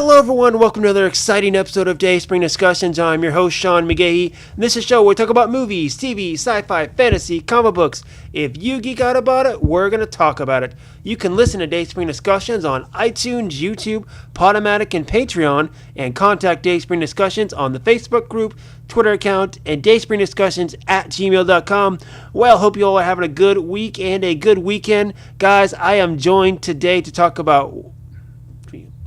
Hello everyone, welcome to another exciting episode of Dayspring Discussions. I'm your host, Sean McGahee. And this is a show where we talk about movies, TV, sci-fi, fantasy, comic books. If you geek out about it, we're going to talk about it. You can listen to Dayspring Discussions on iTunes, YouTube, Podomatic, and Patreon, and contact Dayspring Discussions on the Facebook group, Twitter account, and dayspringdiscussions@gmail.com. Well, hope you all are having a good week and a good weekend. Guys, I am joined today to talk about...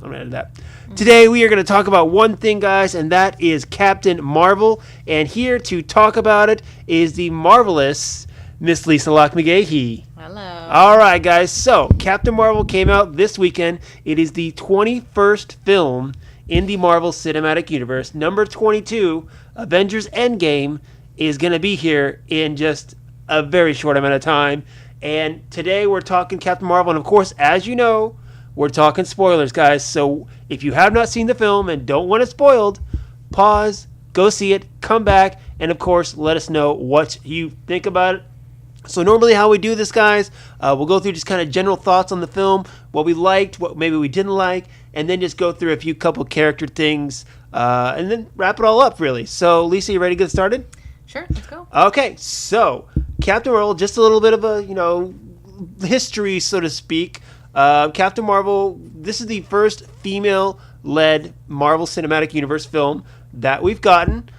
I'm going to edit that. Today we are going to talk about one thing, guys, and that is Captain Marvel. And here to talk about it is the marvelous Miss Lisa Locke McGahee. Hello. All right, guys. So Captain Marvel came out this weekend. It is the 21st film in the Marvel Cinematic Universe. Number 22, Avengers Endgame, is going to be here in just a very short amount of time. And today we're talking Captain Marvel. And, of course, as you know, we're talking spoilers, guys. So if you have not seen the film and don't want it spoiled, pause, go see it, come back, and of course, let us know what you think about it. So normally how we do this, guys, we'll go through just kind of general thoughts on the film, what we liked, what maybe we didn't like, and then just go through a couple character things, and then wrap it all up, really. So, Lisa, you ready to get started? Sure, let's go. Okay, so Captain Marvel, just a little bit of a, history, so to speak. Captain Marvel, this is the first female-led Marvel Cinematic Universe film that we've gotten,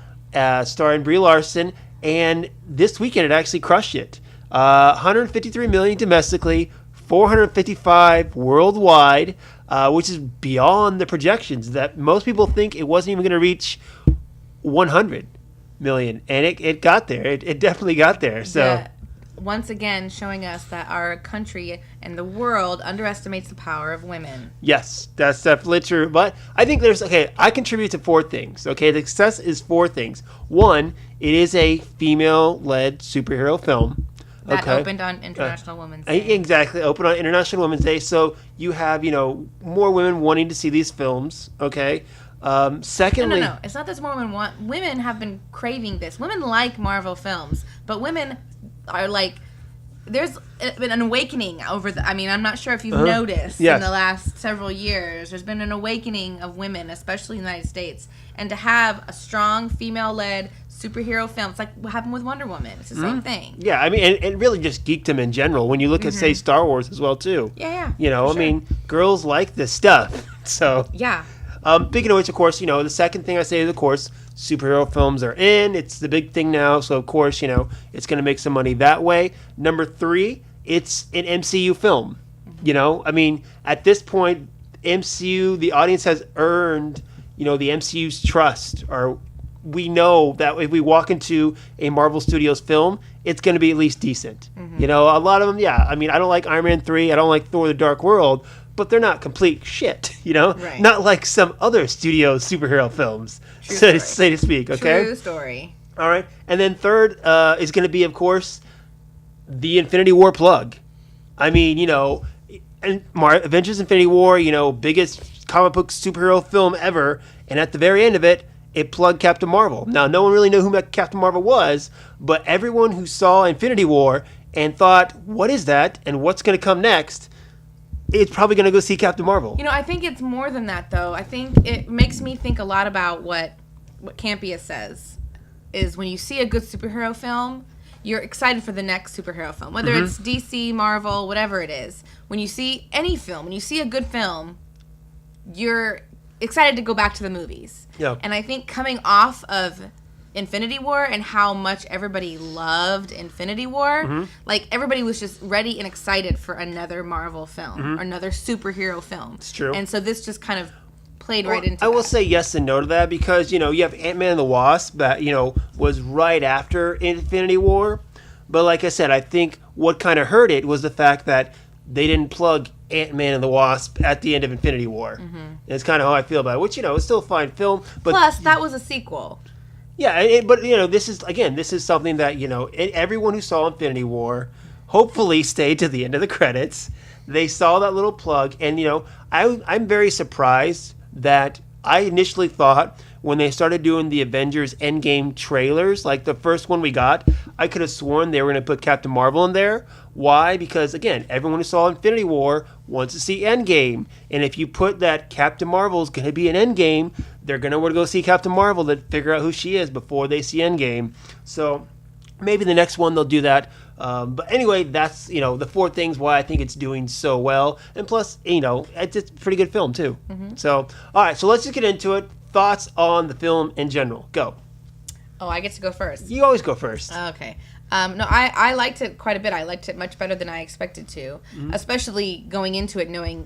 starring Brie Larson, and this weekend it actually crushed it. 153 million domestically, 455 worldwide, which is beyond the projections that most people think it wasn't even going to reach 100 million, and it got there. It definitely got there. So. Yeah. Once again, showing us that our country and the world underestimates the power of women. Yes, that's definitely true. But I think I contribute to four things. Okay, the success is four things. One, it is a female-led superhero film. That opened on International Women's Day. Exactly, opened on International Women's Day. So you have, more women wanting to see these films. Okay. Secondly, No. It's not that more women want. Women have been craving this. Women like Marvel films, but women are like, there's been an awakening over I'm not sure if you've noticed in the last several years, there's been an awakening of women, especially in the United States, and to have a strong female-led superhero film, it's like what happened with Wonder Woman. It's the same thing. Yeah, and it really just geeked them in general. When you look at, say, Star Wars as well, too. Yeah. Sure. Girls like this stuff. So. Yeah. Speaking of which, of course, the second thing I say is, of course, superhero films are in. It's the big thing now. So, of course, it's going to make some money that way. Number 3, it's an MCU film. At this point, MCU, the audience has earned, the MCU's trust. Or we know that if we walk into a Marvel Studios film, it's going to be at least decent. A lot of them, I don't like Iron Man 3. I don't like Thor: The Dark World. But they're not complete shit, Right. Not like some other studio superhero films, so to speak, okay? True story. All right. And then third is going to be, of course, the Infinity War plug. Avengers Infinity War, biggest comic book superhero film ever, and at the very end of it, it plugged Captain Marvel. Now, no one really knew who Captain Marvel was, but everyone who saw Infinity War and thought, what is that, and what's going to come next, it's probably going to go see Captain Marvel. I think it's more than that, though. I think it makes me think a lot about what Campia says, is when you see a good superhero film, you're excited for the next superhero film. Whether it's DC, Marvel, whatever it is. When you see any film, when you see a good film, you're excited to go back to the movies. Yeah. And I think coming off of Infinity War and how much everybody loved Infinity War, like everybody was just ready and excited for another Marvel film, or another superhero film. It's true. And so this just kind of played right into I will say yes and no to that because, you have Ant-Man and the Wasp that, was right after Infinity War. But like I said, I think what kind of hurt it was the fact that they didn't plug Ant-Man and the Wasp at the end of Infinity War. And it's kind of how I feel about it, which, it's still a fine film. But plus, that was a sequel. Yeah, but this is something that everyone who saw Infinity War hopefully stayed to the end of the credits. They saw that little plug, and I'm very surprised that I initially thought when they started doing the Avengers Endgame trailers, like the first one we got, I could have sworn they were going to put Captain Marvel in there. Why? Because, again, everyone who saw Infinity War wants to see Endgame. And if you put that Captain Marvel is going to be an Endgame, they're going to want to go see Captain Marvel to figure out who she is before they see Endgame. So maybe the next one they'll do that. But anyway, that's, the 4 things why I think it's doing so well. And plus, it's a pretty good film, too. Mm-hmm. So, all right, so let's just get into it. Thoughts on the film in general. Go. Oh, I get to go first. You always go first. Okay. No, I liked it quite a bit. I liked it much better than I expected to, especially going into it knowing,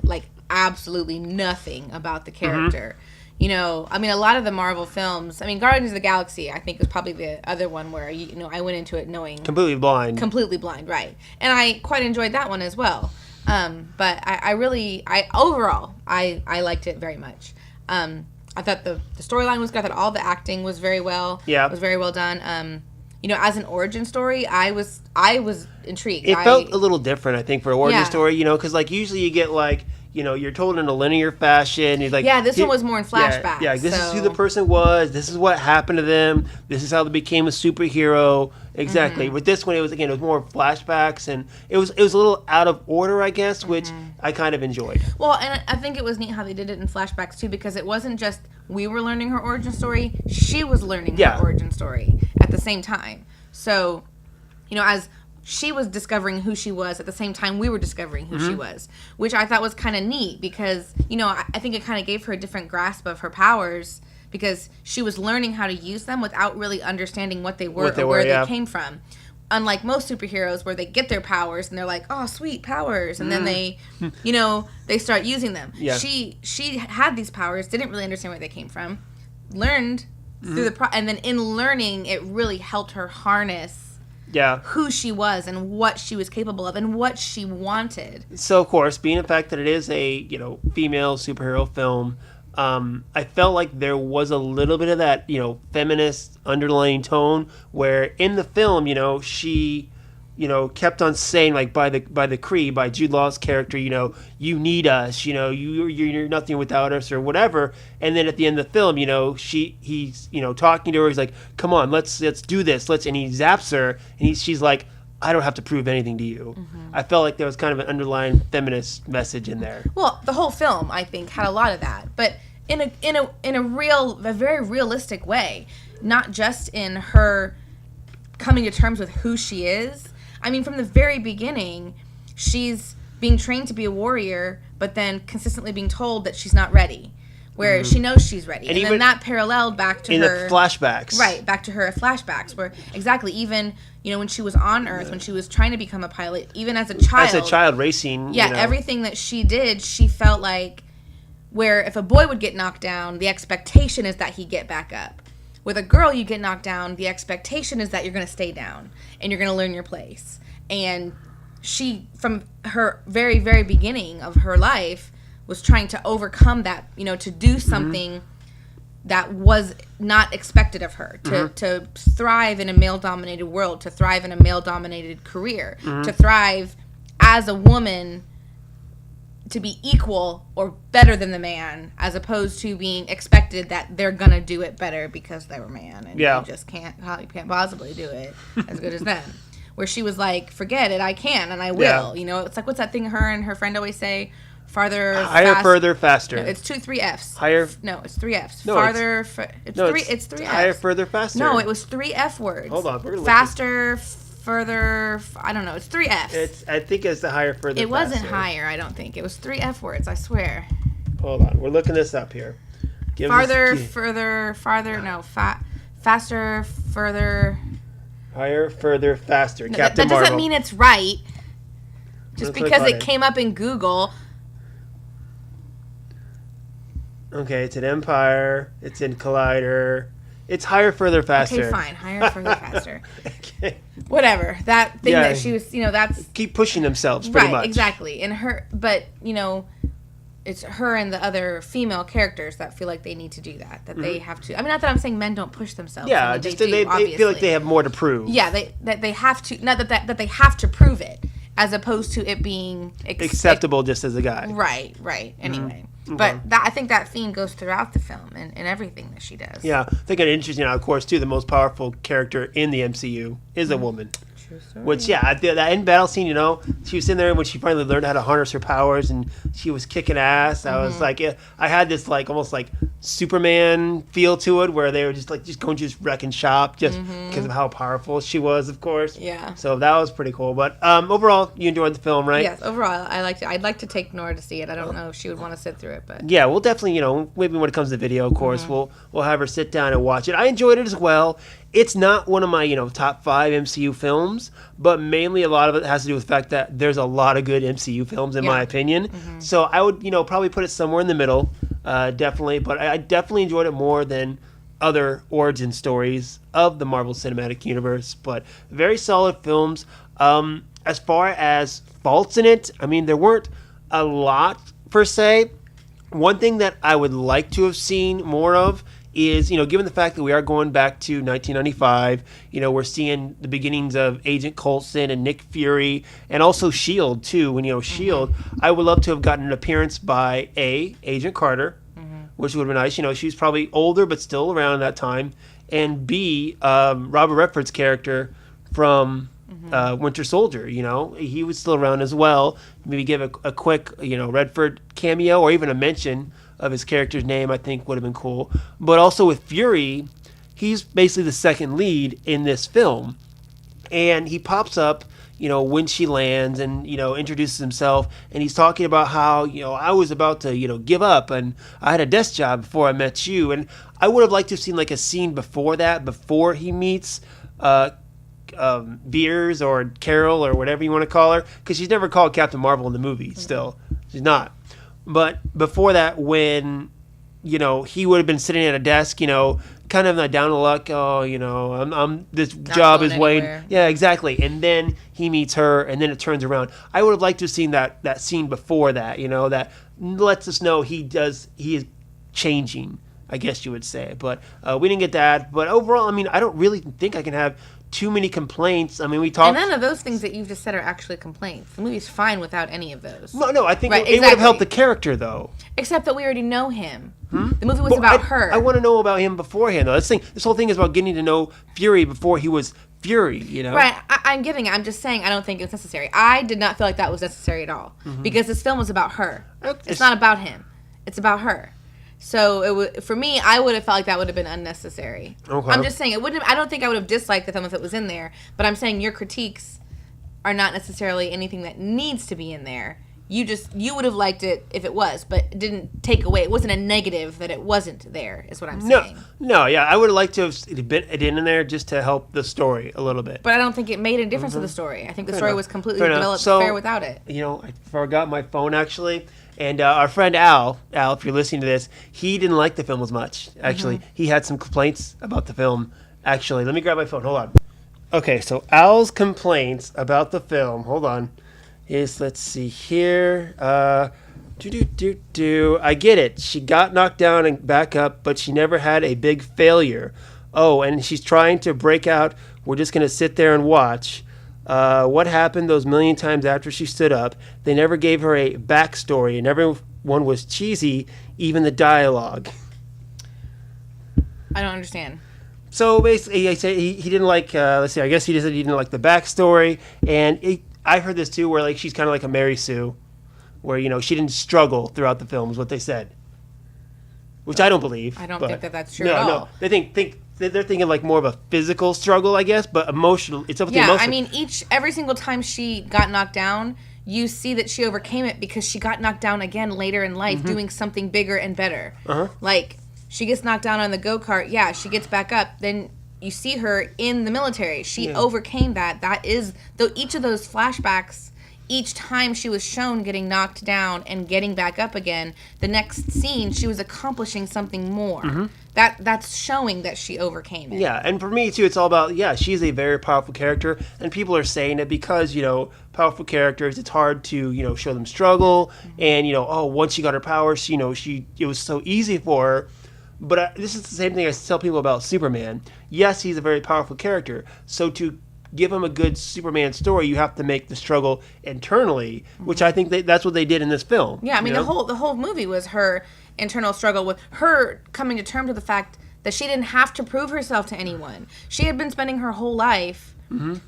absolutely nothing about the character. Mm-hmm. A lot of the Marvel films, Guardians of the Galaxy, I think was probably the other one where, I went into it knowing... Completely blind, right. And I quite enjoyed that one as well. But I overall liked it very much. I thought the storyline was good. I thought all the acting was very well. Yeah. It was very well done. As an origin story, I was intrigued. It felt a little different, I think, for an origin story, because, usually you get, you're told in a linear fashion. You're like, this one was more in flashbacks. Yeah, this is who the person was. This is what happened to them. This is how they became a superhero. Exactly. Mm-hmm. With this one, it was more flashbacks, and it was a little out of order, I guess, which I kind of enjoyed. Well, and I think it was neat how they did it in flashbacks, too, because it wasn't just we were learning her origin story. She was learning her origin story at the same time. So, as she was discovering who she was at the same time we were discovering who she was, which I thought was kind of neat because, I think it kind of gave her a different grasp of her powers because she was learning how to use them without really understanding what they were or where they came from. Unlike most superheroes where they get their powers and they're like, oh, sweet powers. And then they, they start using them. Yeah. She had these powers, didn't really understand where they came from, learned through and then in learning, it really helped her harness who she was and what she was capable of and what she wanted. So, of course, being the fact that it is a, female superhero film, I felt like there was a little bit of that, feminist underlying tone where in the film, she, kept on saying by the Kree, by Jude Law's character, you need us, you're nothing without us or whatever. And then at the end of the film, he's talking to her. He's like, come on, let's do this. And he zaps her and she's like, I don't have to prove anything to you. Mm-hmm. I felt like there was kind of an underlying feminist message in there. Well, the whole film, I think, had a lot of that, but in a very realistic way, not just in her coming to terms with who she is. From the very beginning, she's being trained to be a warrior, but then consistently being told that she's not ready. Where she knows she's ready. And then that paralleled back to her... In the flashbacks. Right, back to her flashbacks. Where, exactly, even, when she was on Earth, when she was trying to become a pilot, even as a child... As a child racing, Yeah, everything that she did, she felt like... Where if a boy would get knocked down, the expectation is that he get back up. With a girl, you get knocked down, the expectation is that you're going to stay down. And you're going to learn your place. And she, from her very, very beginning of her life... was trying to overcome that, to do something that was not expected of her, to thrive in a male-dominated world, to thrive in a male-dominated career, to thrive as a woman, to be equal or better than the man, as opposed to being expected that they're going to do it better because they're a man, and you just can't possibly do it as good as them. Where she was like, forget it, I can, and I will. It's like, what's that thing her and her friend always say? Farther, higher, further, faster. No, it's 3 F's. Higher. No, it's 3 F's. No, Farther. It's 3 F's. Higher, further, faster. No, it was 3 F words. Hold on, we're gonna faster, further. I don't know. It's 3 F's. I think it's the higher, further. It wasn't higher. I don't think it was 3 F words. I swear. Hold on, we're looking this up here. Farther, further, farther. No, faster, further. Higher, further, faster. No, Captain that doesn't Marvel. mean it's right. Just because it came up in Google. Okay, it's in Empire. It's in Collider. It's higher, further, faster. Okay, fine. Higher, further, faster. Okay. Whatever. That thing that she was, that's... Keep pushing themselves, pretty much. Right, exactly. And her... But, it's her and the other female characters that feel like they need to do that. That they have to... not that I'm saying men don't push themselves. Yeah, just they feel like they have more to prove. Yeah, they have to... Not that they have to prove it, as opposed to it being... acceptable just as a guy. Right. Anyway. But I think that theme goes throughout the film and everything that she does. Yeah, I think it's interesting. Of course, too, the most powerful character in the MCU is a woman. Which, yeah, that end battle scene, she was sitting there when she finally learned how to harness her powers and she was kicking ass. I was like, I had this almost like Superman feel to it where they were just going to just wreck and shop just because of how powerful she was, of course. Yeah. So that was pretty cool. But overall, you enjoyed the film, right? Yes, overall, I liked it. I'd like to take Nora to see it. I don't know if she would want to sit through it, but yeah, we'll definitely, maybe when it comes to video, of course, we'll have her sit down and watch it. I enjoyed it as well. It's not one of my, top 5 MCU films, but mainly a lot of it has to do with the fact that there's a lot of good MCU films, in my opinion. So I would, probably put it somewhere in the middle, definitely. But I definitely enjoyed it more than other origin stories of the Marvel Cinematic Universe. But very solid films. As far as faults in it, I mean, there weren't a lot, per se. One thing that I would like to have seen more of is, given the fact that we are going back to 1995, we're seeing the beginnings of Agent Coulson and Nick Fury and also S.H.I.E.L.D. too. When, S.H.I.E.L.D., I would love to have gotten an appearance by Agent Carter, which would have been nice. She's probably older but still around at that time. And B, Robert Redford's character from Winter Soldier, he was still around as well. Maybe give a quick, Redford cameo or even a mention of his character's name, I think would have been cool. But also with Fury, he's basically the second lead in this film. And he pops up, when she lands and, introduces himself. And he's talking about how, I was about to, give up and I had a desk job before I met you. And I would have liked to have seen a scene before that, before he meets Beers or Carol or whatever you want to call her. Because she's never called Captain Marvel in the movie still. She's not. But before that, when, he would have been sitting at a desk, kind of down on luck, I'm this Not job going is waiting. anywhere. Yeah, exactly. And then he meets her, and then it turns around. I would have liked to have seen that scene before that, that lets us know he is changing, I guess you would say. But we didn't get that. But overall, I mean, I don't really think I can have too many complaints. I mean, we talked. And none of those things that you've just said are actually complaints. The movie's fine without any of those. No, I think Right, it would have helped the character, though. Except that we already know him. The movie was about her. I want to know about him beforehand, though. This whole thing is about getting to know Fury before he was Fury, Right, I'm getting it. I'm just saying I don't think it's necessary. I did not feel like that was necessary at all. Because this film was about her. It's not about him. It's about her. So for me, I would have felt like that would have been unnecessary. Okay. I'm just saying I don't think I would have disliked the film if it was in there. But I'm saying your critiques are not necessarily anything that needs to be in there. You would have liked it if it was, but it didn't take away. It wasn't a negative that it wasn't there. Is what I'm saying. No, yeah, I would have liked to have been it in there just to help the story a little bit. But I don't think it made a difference to the story. I think the story was completely developed fair without it. I forgot my phone actually. And our friend Al, if you're listening to this, he didn't like the film as much. Actually, he had some complaints about the film. Actually, let me grab my phone. Hold on. Okay, so Al's complaints about the film. Hold on. Let's see here. I get it. She got knocked down and back up, but she never had a big failure. Oh, and she's trying to break out. We're just gonna sit there and watch. What happened those million times after she stood up? They never gave her a backstory, and everyone was cheesy, even the dialogue. I don't understand. So basically, I say he didn't like. Let's see. I guess he just said he didn't like the backstory, and I heard this too, where she's kind of like a Mary Sue, where she didn't struggle throughout the film, is what they said, which I don't believe. I don't think that's true at all. No, they think. They're thinking more of a physical struggle, I guess, but emotional. It's something emotional. I mean, every single time she got knocked down, you see that she overcame it because she got knocked down again later in life, doing something bigger and better. Like she gets knocked down on the go-kart, she gets back up. Then you see her in the military. She overcame that. That is each of those flashbacks. Each time she was shown getting knocked down and getting back up again, the next scene she was accomplishing something more. That's showing that she overcame it. Yeah, and for me too, it's all about she's a very powerful character, and people are saying it because powerful characters, it's hard to show them struggle, and once she got her powers, it was so easy for her. But this is the same thing I tell people about Superman. Yes, he's a very powerful character, so to give him a good Superman story, you have to make the struggle internally, which I think that's what they did in this film. Yeah, I mean, the whole movie was her internal struggle with her coming to terms with the fact that she didn't have to prove herself to anyone. She had been spending her whole life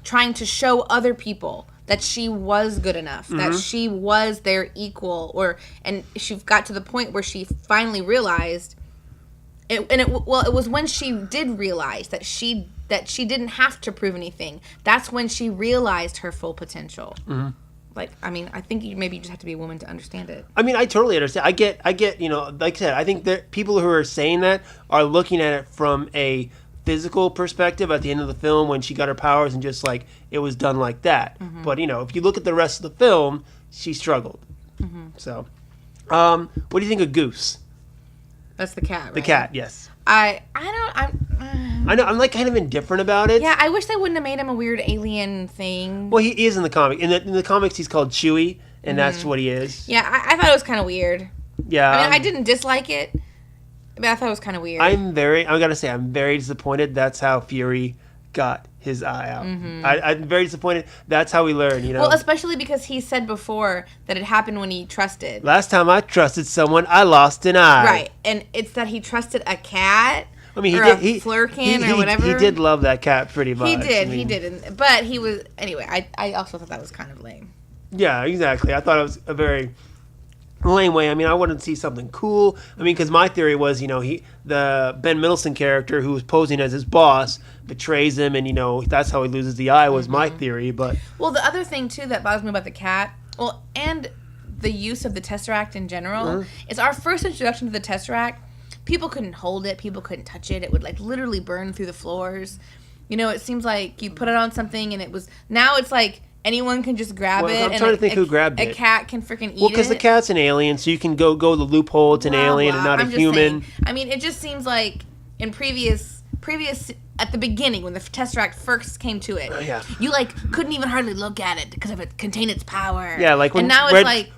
trying to show other people that she was good enough, that she was their equal, and she got to the point where she finally realized, it was when she did realize that she didn't have to prove anything. That's when she realized her full potential. Like, I mean, I think maybe you just have to be a woman to understand it. I mean, I totally understand. I get, like I said, I think that people who are saying that are looking at it from a physical perspective at the end of the film when she got her powers and just like it was done like that. But if you look at the rest of the film, she struggled. So, what do you think of Goose? That's the cat, right? The cat, yes. I know. I'm like kind of indifferent about it. Yeah, I wish they wouldn't have made him a weird alien thing. Well, he is in the comic. In the comics, he's called Chewie, and that's what he is. Yeah, I thought it was kind of weird. Yeah, I mean, I didn't dislike it, but I thought it was kind of weird. I'm very disappointed. That's how Fury got his eye out. I'm very disappointed. That's how we learn, Well, especially because he said before that it happened when he trusted. Last time I trusted someone, I lost an eye. Right, and it's that he trusted a cat. I mean, he flurkin or whatever. He did love that cat pretty much. He did. But he was anyway. I also thought that was kind of lame. Yeah, exactly. I thought it was a very lame way. I mean, I wanted to see something cool. I mean, because my theory was, the Ben Mendelsohn character who was posing as his boss betrays him, and that's how he loses the eye. Was my theory, but well, the other thing too that bothers me about the cat, and the use of the Tesseract in general, is our first introduction to the Tesseract. People couldn't hold it. People couldn't touch it. It would like literally burn through the floors. It seems like you put it on something and it was. Now it's like anyone can just grab it. I'm trying to think who grabbed it. A cat can freaking eat it. Well, because the cat's an alien, so you can go the loophole. It's an alien and not a human. Saying. I mean, it just seems like in previous at the beginning when the Tesseract first came to it, you couldn't even hardly look at it because it contained its power. Yeah, like when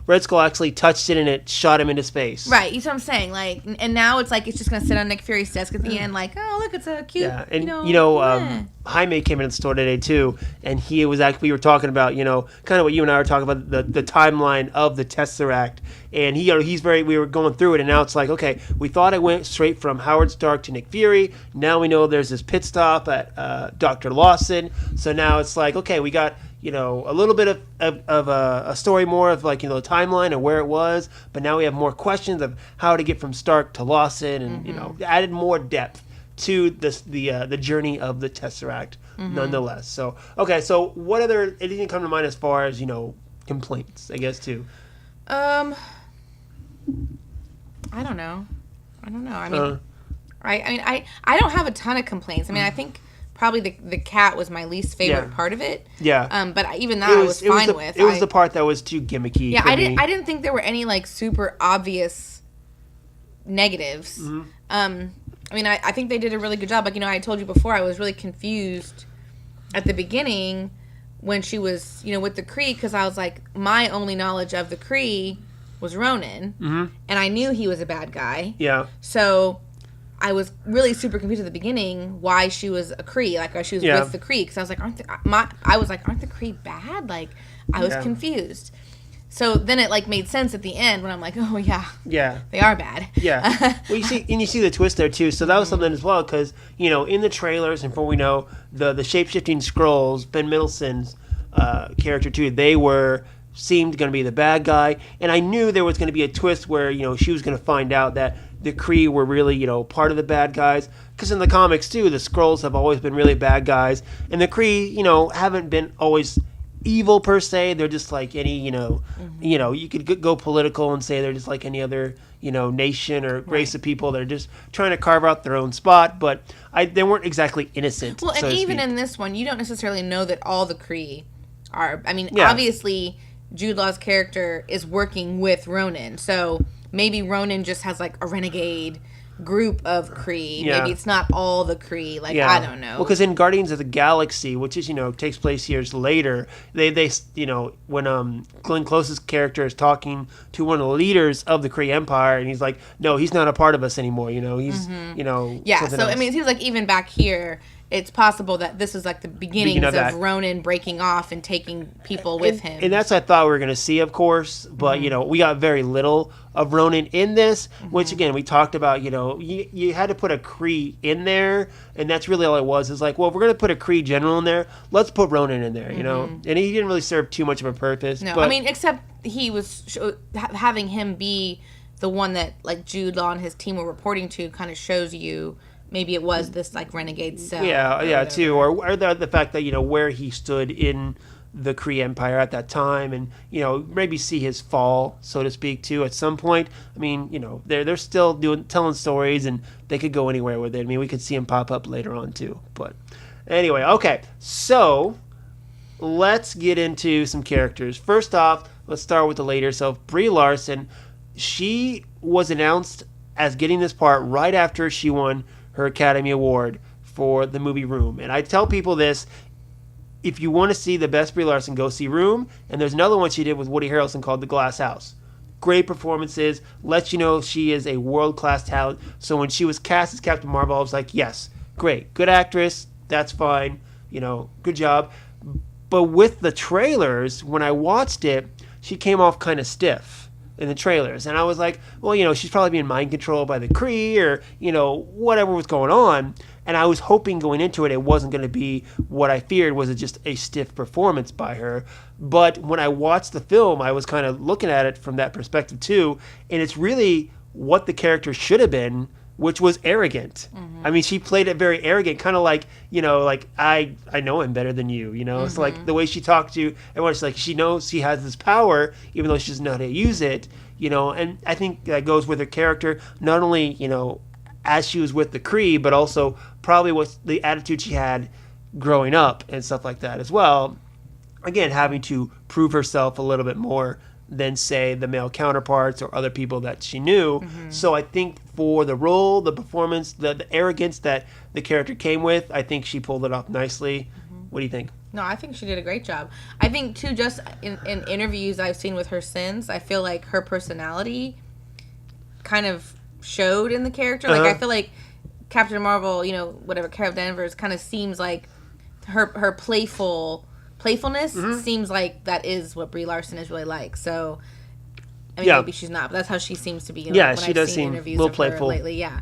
Red Skull actually touched it and it shot him into space. Right, you know what I'm saying? Like, and now it's like it's just gonna sit on Nick Fury's desk at the end, like, oh look, it's a cute. Yeah, and Jaime came in the store today too, and we were talking about kind of what you and I were talking about the timeline of the Tesseract, and we were going through it, and now it's like, okay, we thought it went straight from Howard Stark to Nick Fury. Now we know there's this pit stop at Dr. Lawson. So now it's like, okay, we got a little bit of a story more of like the timeline of where it was, but now we have more questions of how to get from Stark to Lawson, and added more depth to the journey of the Tesseract, nonetheless. So okay, so anything come to mind as far as complaints, I guess too? I don't know. I mean, I don't have a ton of complaints. I mean, I think probably the cat was my least favorite part of it. Yeah. But even that I was fine with. It was the part that was too gimmicky. Yeah, I didn't think there were any like super obvious negatives. I mean, I think they did a really good job. Like, I told you before, I was really confused at the beginning when she was, with the Kree, because I was like, my only knowledge of the Kree was Ronan, and I knew he was a bad guy. Yeah. So I was really super confused at the beginning why she was a Kree, like why she was with the Kree, because I was like, aren't the Kree bad? Like, I was confused. So then it like made sense at the end when I'm like, oh yeah, they are bad. Yeah. Well, you see the twist there too. So that was something as well, because in the trailers and from we know the shape-shifting Skrulls, Ben Mendelsohn's character too, they seemed going to be the bad guy, and I knew there was going to be a twist where she was going to find out that the Kree were really part of the bad guys, because in the comics too, the Skrulls have always been really bad guys, and the Kree haven't been always evil per se. They're just like any you could go political and say they're just like any other nation or race of people that are just trying to carve out their own spot, but they weren't exactly innocent. Well, and so even in this one, you don't necessarily know that all the Kree are. I mean, obviously Jude Law's character is working with Ronan, so maybe Ronan just has like a renegade group of Kree. Yeah. Maybe it's not all the Kree. Like, I don't know. Well, because in Guardians of the Galaxy, which is takes place years later, they when Glenn Close's character is talking to one of the leaders of the Kree Empire, and he's like, no, he's not a part of us anymore. He's Yeah. So else. I mean, it seems like even back here, it's possible that this is like the beginnings of Ronan breaking off and taking people with him. And that's what I thought we were going to see, of course. But, we got very little of Ronan in this, which, again, we talked about, you had to put a Kree in there. And that's really all it was. It's like, well, if we're going to put a Kree general in there, let's put Ronan in there, And he didn't really serve too much of a purpose. No, I mean, except he was having him be the one that, like, Jude Law and his team were reporting to kind of shows you... Maybe it was this, like, renegade cell. Yeah, too. Or the fact that, where he stood in the Kree Empire at that time and, maybe see his fall, so to speak, too, at some point. I mean, they're still telling stories and they could go anywhere with it. I mean, we could see him pop up later on, too. But anyway, okay. So let's get into some characters. First off, let's start with the lady herself, Brie Larson. She was announced as getting this part right after she won her Academy Award for the movie Room. And I tell people this, if you want to see the best Brie Larson, go see Room. And there's another one she did with Woody Harrelson called The Glass House. Great performances, lets you know she is a world-class talent. So when she was cast as Captain Marvel, I was like, yes, great. Good actress, that's fine. Good job. But with the trailers, when I watched it, she came off kind of stiff in the trailers. And I was like, well, she's probably being mind controlled by the Kree or, whatever was going on. And I was hoping going into it wasn't going to be what I feared was just a stiff performance by her. But when I watched the film, I was kind of looking at it from that perspective too. And it's really what the character should have been, which was arrogant. I mean, she played it very arrogant, kind of like, like, I know him better than you, It's like the way she talked to everyone. It's like she knows she has this power, even though she doesn't know how to use it, And I think that goes with her character, not only, as she was with the Kree, but also probably with the attitude she had growing up and stuff like that as well. Again, having to prove herself a little bit more than, say, the male counterparts or other people that she knew. So I think for the role, the performance, the arrogance that the character came with, I think she pulled it off nicely. What do you think? No, I think she did a great job. I think, too, just in interviews I've seen with her since, I feel like her personality kind of showed in the character. Like, I feel like Captain Marvel, whatever, Carol Danvers, kind of seems like her playfulness seems like that is what Brie Larson is really like. So, I mean, maybe she's not, but that's how she seems to be. Yeah, she does seem a little playful lately. Yeah.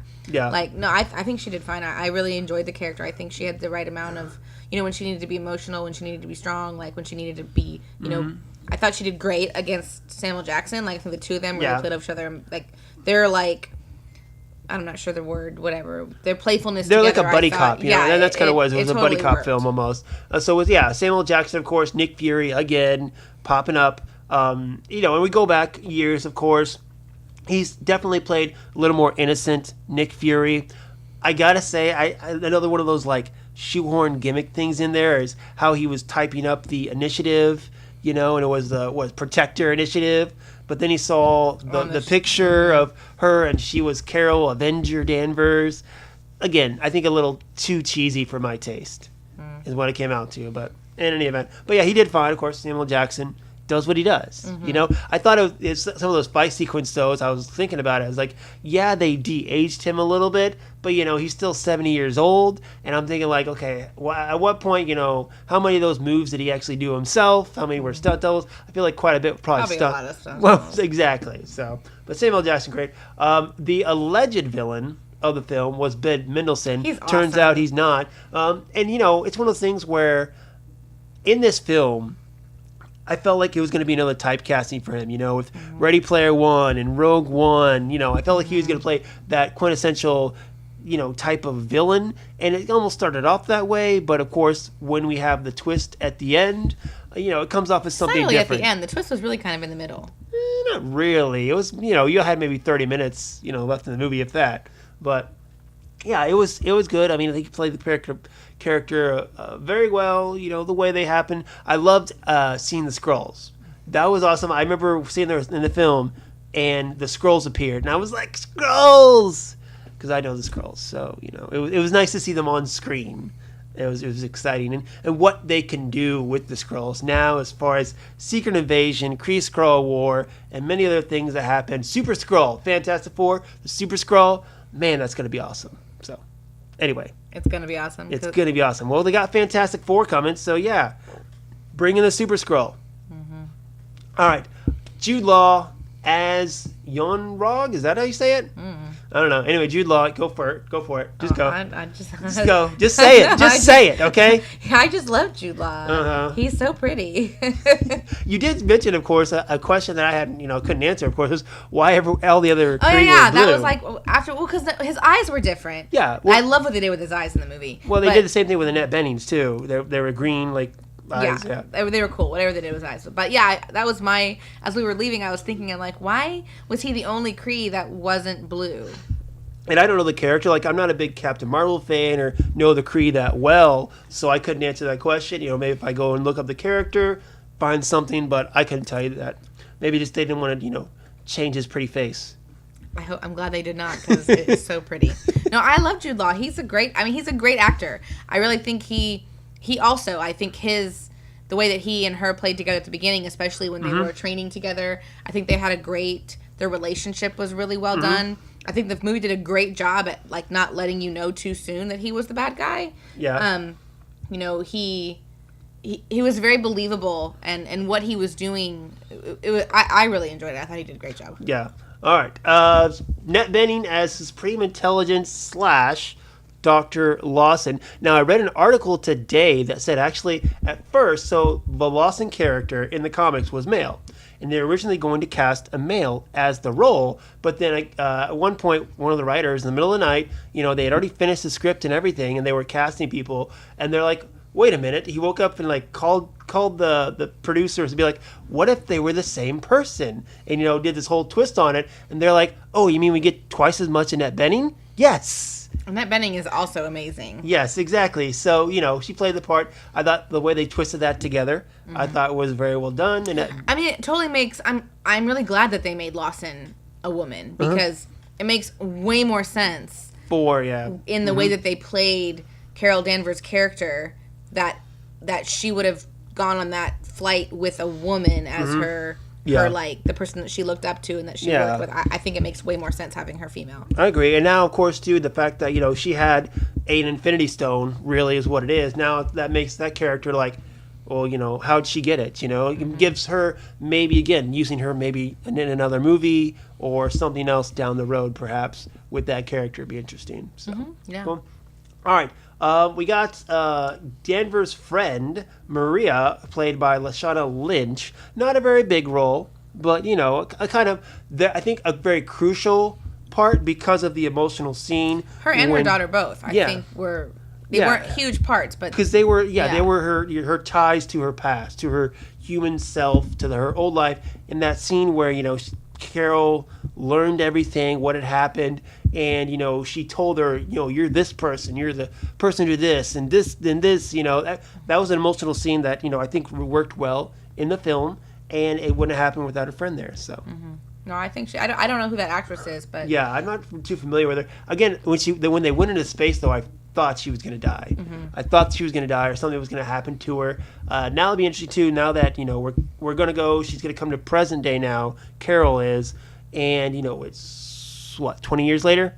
Like, no, I think she did fine. I really enjoyed the character. I think she had the right amount of, when she needed to be emotional, when she needed to be strong, like when she needed to be, I thought she did great against Samuel Jackson. Like, I think the two of them really played off each other. Like, they're like, I'm not sure the word, whatever. Their playfulness They're together, like a buddy cop, and that's kind of what it was. It was a buddy cop film almost. So it was, Samuel Jackson, of course, Nick Fury, again, popping up. And we go back years, of course. He's definitely played a little more innocent Nick Fury. I gotta say, another one of those, like, shoehorn gimmick things in there is how he was typing up the initiative, and it was the Protector Initiative. But then he saw the picture of her, and she was Carol Avenger Danvers. Again, I think a little too cheesy for my taste is what it came out to. But in any event, he did fine. Of course, Samuel Jackson does what he does. I thought it's some of those fight sequence though. As I was thinking about it, I was like, they de-aged him a little bit, but he's still 70 years old, and I'm thinking like, okay, at what point, how many of those moves did he actually do himself? How many were stunt doubles? I feel like quite a bit probably stunt. A lot of stunt doubles. Well, exactly. So, but Samuel Jackson, great. The alleged villain of the film was Ben Mendelsohn. He's awesome. Turns out he's not. And it's one of those things where in this film, I felt like it was going to be another typecasting for him, with Ready Player One and Rogue One. I felt like he was going to play that quintessential, type of villain. And it almost started off that way. But, of course, when we have the twist at the end, it comes off as something different. At the end. The twist was really kind of in the middle. Not really. It was, you had maybe 30 minutes, left in the movie, if that. But, it was good. I mean, I think he played the character very well, the way they happened. I loved seeing the Skrulls. That was awesome. I remember seeing them in the film, and the Skrulls appeared, and I was like, Skrulls! Because I know the Skrulls, so, it was nice to see them on screen. It was exciting. And what they can do with the Skrulls now as far as Secret Invasion, Kree-Skrull War, and many other things that happen. Super Skrull, Fantastic Four, the Super Skrull, man, that's going to be awesome. So, anyway. It's going to be awesome. It's going to be awesome. Well, they got Fantastic Four coming, so yeah. Bring in the Super Skrull. Mm-hmm. All right. Jude Law as Yon-Rogg. Is that how you say it? Mm-hmm. I don't know. Anyway, Jude Law, go for it. Just go. Just go. Just say it. Just say it, okay? I just love Jude Law. Uh-huh. He's so pretty. You did mention, of course, a question that I hadn't, couldn't answer, of course, was why all the other Kree were blue. That was like, because his eyes were different. Yeah. Well, I love what they did with his eyes in the movie. Well, they did the same thing with Annette Bening's, too. They were green, like, eyes. Yeah. They were cool. Whatever they did with eyes. But yeah, that was as we were leaving, I was thinking, I'm like, why was he the only Kree that wasn't blue? And I don't know the character. Like, I'm not a big Captain Marvel fan or know the Kree that well, so I couldn't answer that question. Maybe if I go and look up the character, find something, but I couldn't tell you that. Maybe just they didn't want to, change his pretty face. I'm glad they did not, because it's so pretty. No, I love Jude Law. He's a great actor. I really think he also, I think the way that he and her played together at the beginning, especially when they were training together, I think they had their relationship was really well done. I think the movie did a great job at like not letting you know too soon that he was the bad guy. Yeah. He was very believable, and what he was doing, I really enjoyed it. I thought he did a great job. Yeah. All right. Annette Bening as Supreme Intelligence / Dr. Lawson. Now, I read an article today that said actually at first, so the Lawson character in the comics was male. And they were originally going to cast a male as the role, but then at one point, one of the writers, in the middle of the night, they had already finished the script and everything, and they were casting people, and they're like, wait a minute. He woke up and like called the producers to be like, what if they were the same person? And, did this whole twist on it, and they're like, oh, you mean we get twice as much Annette Bening? Yes. Annette Bening is also amazing. Yes, exactly. So, she played the part. I thought the way they twisted that together, I thought was very well done. And it totally makes... I'm really glad that they made Lawson a woman, because it makes way more sense in the way that they played Carol Danvers' character, that she would have gone on that flight with a woman as her like the person that she looked up to and that she worked with. I think it makes way more sense having her female. I agree. And now, of course, too, the fact that, she had an Infinity Stone really is what it is. Now that makes that character like, well, how'd she get it? It gives her maybe, again, using her maybe in another movie or something else down the road, perhaps, with that character would be interesting. So, cool. All right. We got Danvers' friend, Maria, played by Lashana Lynch. Not a very big role, but, a kind of, I think, a very crucial part because of the emotional scene. Her and her daughter both, I think, weren't huge parts, but... Because they were her ties to her past, to her human self, to her old life. In that scene where, Carol learned everything, what had happened, and she told her, you're this person, you're the person who did this and this, then this, that was an emotional scene that I think worked well in the film, and it wouldn't have happened without a friend there. So no, I think I don't know who that actress is, but I'm not too familiar with her. Again, when they went into space, though, I thought she was going to die. I thought she was going to die or something was going to happen to her. Now it'll be interesting too. Now that we're going to go, she's going to come to present day now. Carol is, and it's what, 20 years later,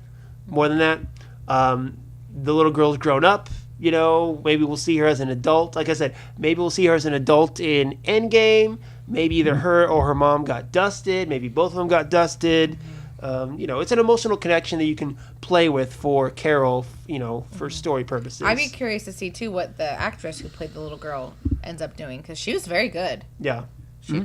more than that. The little girl's grown up. Maybe we'll see her as an adult. Like I said, maybe we'll see her as an adult in Endgame. Maybe either her or her mom got dusted. Maybe both of them got dusted. It's an emotional connection that you can play with for Carol, for story purposes. I'd be curious to see, too, what the actress who played the little girl ends up doing, because she was very good. Yeah.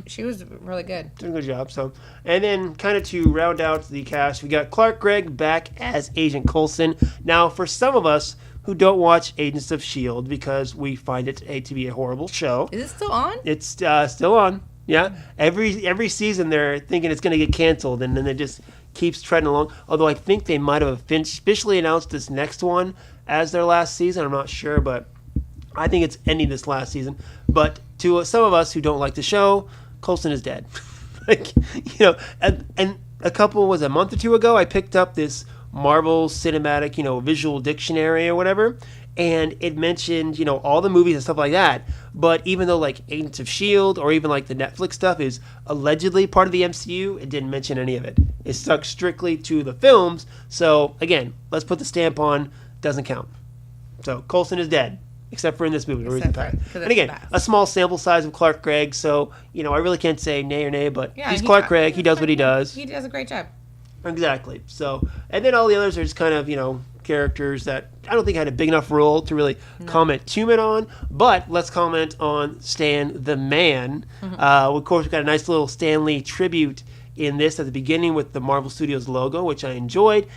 She was really good. Doing a good job. So, and then kind of to round out the cast, we got Clark Gregg back as Agent Coulson. Now, for some of us who don't watch Agents of S.H.I.E.L.D. because we find it to be a horrible show. Is it still on? It's still on. Yeah. Every season they're thinking it's going to get canceled, and then it just keeps treading along. Although I think they might have officially announced this next one as their last season. I'm not sure, but I think it's ending this last season. But to some of us who don't like the show, Coulson is dead. And a month or two ago, I picked up this Marvel Cinematic, visual dictionary or whatever, and it mentioned, all the movies and stuff like that. But even though like Agents of S.H.I.E.L.D. or even like the Netflix stuff is allegedly part of the MCU, it didn't mention any of it. It stuck strictly to the films. So again, let's put the stamp on, doesn't count. So Coulson is dead. Except for in this movie, where he's the past. And again, the a small sample size of Clark Gregg, so, I really can't say nay or nay, but he's Clark Gregg. He does what he does. He does a great job. Exactly. So, and then all the others are just kind of, characters that I don't think had a big enough role to really comment too much on. But let's comment on Stan the Man. Of course, we got a nice little Stan Lee tribute in this at the beginning with the Marvel Studios logo, which I enjoyed.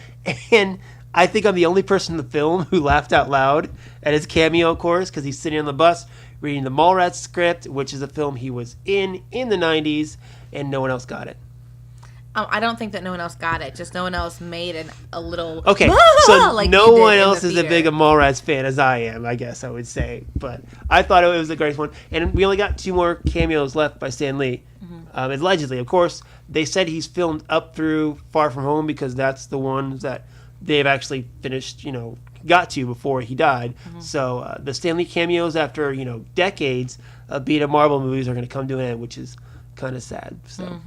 And I think I'm the only person in the film who laughed out loud at his cameo, of course, because he's sitting on the bus reading the Mallrats script, which is a film he was in the 90s, and no one else got it. I don't think that no one else got it. Just no one else made a little... Okay, so like no one else is as big a Mallrats fan as I am, I guess I would say. But I thought it was the greatest one. And we only got 2 more cameos left by Stan Lee. Allegedly, of course, they said he's filmed up through Far From Home because that's the ones that they've actually finished, got to before he died. So the Stan Lee cameos after, decades of being in Marvel movies are going to come to an end, which is kind of sad. So.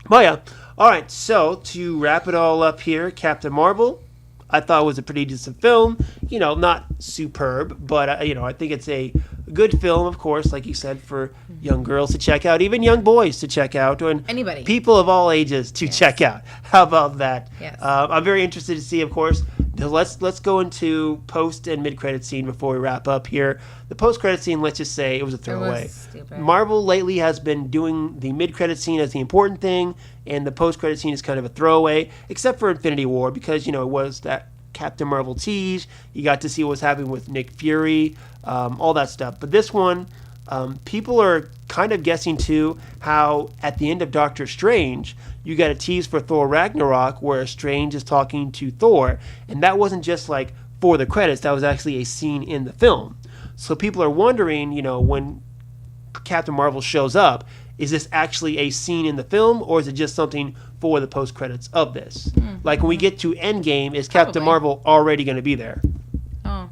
But yeah. All right, so to wrap it all up here, Captain Marvel, I thought was a pretty decent film. Not superb, but, I think it's a good film, of course, like you said, for young girls to check out, even young boys to check out, and anybody, people of all ages to check out. How about that? Yes. I'm very interested to see, of course. Let's go into post and mid-credit scene before we wrap up here. The post-credit scene, let's just say, it was a throwaway. It was stupid. Marvel lately has been doing the mid-credit scene as the important thing, and the post-credit scene is kind of a throwaway, except for Infinity War, because, it was that Captain Marvel tease. You got to see what was happening with Nick Fury, all that stuff. But this one, people are kind of guessing, too, how at the end of Doctor Strange, you got a tease for Thor Ragnarok where Strange is talking to Thor. And that wasn't just like for the credits. That was actually a scene in the film. So people are wondering, when Captain Marvel shows up, is this actually a scene in the film or is it just something for the post-credits of this? Like when we get to Endgame, is Captain Marvel already going to be there? Oh,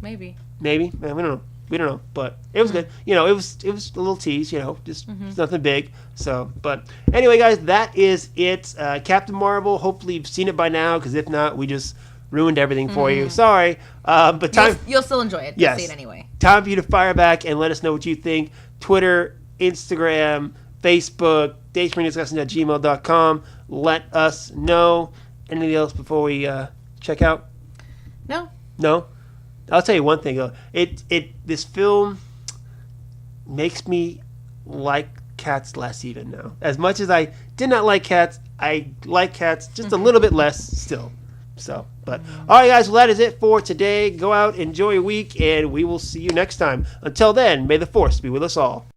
maybe. Maybe? Man, we don't know. We don't know, but it was good. It was a little tease. Just nothing big. So, but anyway, guys, that is it. Captain Marvel. Hopefully, you've seen it by now. Because if not, we just ruined everything for you. Sorry, but time. You'll still enjoy it. Yes. You'll see it anyway. Time for you to fire back and let us know what you think. Twitter, Instagram, Facebook, dayspringdiscussions@gmail.com. Let us know. Anything else before we check out? No. I'll tell you one thing though. This film makes me like cats less even now. As much as I did not like cats, I like cats just a little bit less still. So, but all right, guys. Well, that is it for today. Go out, enjoy your week, and we will see you next time. Until then, may the force be with us all.